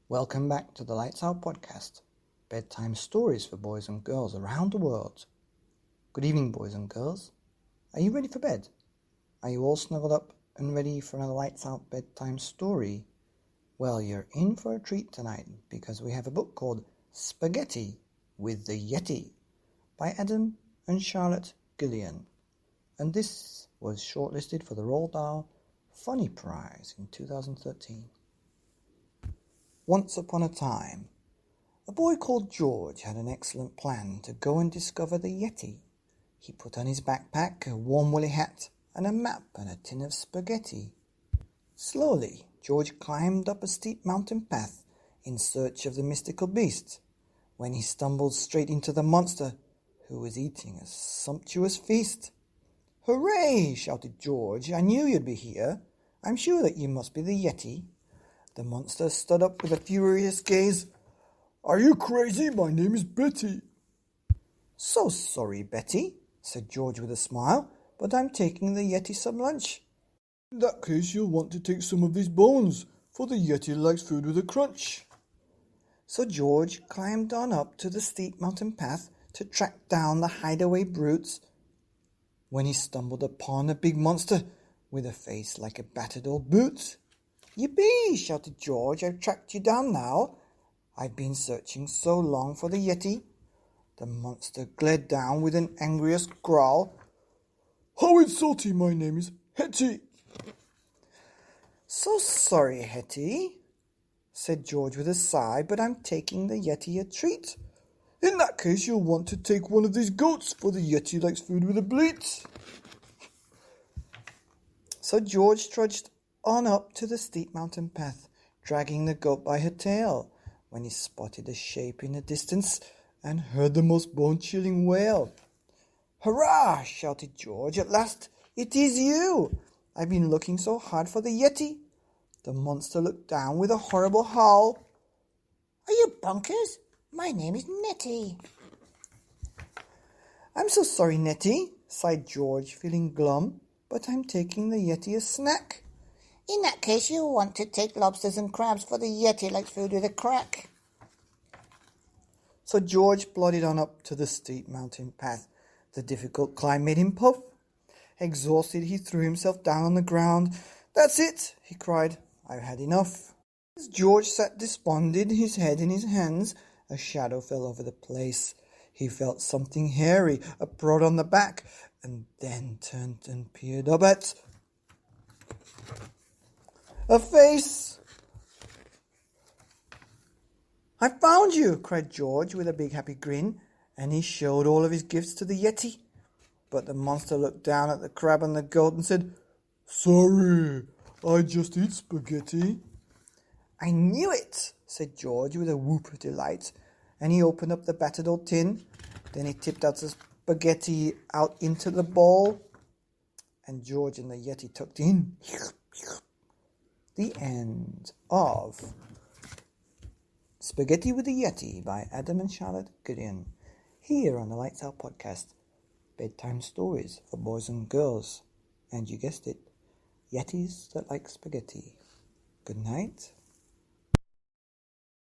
Welcome back to the Lights Out podcast, bedtime stories for boys and girls around the world. Good evening, boys and girls. Are you ready for bed? Are you all snuggled up and ready for another Lights Out bedtime story? Well, you're in for a treat tonight because we have a book called Spaghetti with the Yeti by Adam and Charlotte Guillian. And this was shortlisted for the Roald Dahl Funny Prize in 2013. Once upon a time, a boy called George had an excellent plan to go and discover the Yeti. He put on his backpack, a warm woolly hat, and a map and a tin of spaghetti. Slowly, George climbed up a steep mountain path in search of the mystical beast, when he stumbled straight into the monster, who was eating a sumptuous feast. "Hooray!" shouted George. "I knew you'd be here. I'm sure that you must be the Yeti." The monster stood up with a furious gaze. "Are you crazy? My name is Betty." "So sorry, Betty," said George with a smile, "but I'm taking the Yeti some lunch." "In that case, you'll want to take some of these bones, for the Yeti likes food with a crunch." So George climbed on up to the steep mountain path to track down the hideaway brutes, when he stumbled upon a big monster with a face like a battered old boot. "Yippee!" shouted George. "I've tracked you down now. I've been searching so long for the Yeti." The monster glared down with an angriest growl. "How insulting! My name is Yeti." "So sorry, Yeti," said George with a sigh, "but I'm taking the Yeti a treat." "In that case, you'll want to take one of these goats, for the Yeti likes food with a bleat." So George trudged on up to the steep mountain path, dragging the goat by her tail, when he spotted a shape in the distance and heard the most bone-chilling wail. "Hurrah!" shouted George. "At last it is you! I've been looking so hard for the Yeti." The monster looked down with a horrible howl. "Are you bonkers? My name is Nettie." "I'm so sorry, Nettie," sighed George, feeling glum, "but I'm taking the Yeti a snack." "In that case, you'll want to take lobsters and crabs, for the Yeti likes food with a crack." So George plodded on up to the steep mountain path. The difficult climb made him puff. Exhausted, he threw himself down on the ground. "That's it," he cried. "I've had enough." As George sat despondent, his head in his hands, a shadow fell over the place. He felt something hairy, a prod on the back, and then turned and peered up at a face. "I found you!" cried George with a big happy grin, and he showed all of his gifts to the Yeti. But the monster looked down at the crab and the goat and said, "Sorry, I just eat spaghetti." "I knew it," said George with a whoop of delight, and he opened up the battered old tin. Then he tipped out the spaghetti out into the bowl, and George and the Yeti tucked in. The end of Spaghetti with the Yeti by Adam and Charlotte Guillian, here on the Lights Out podcast, bedtime stories for boys and girls, and you guessed it, Yetis that like spaghetti. Good night.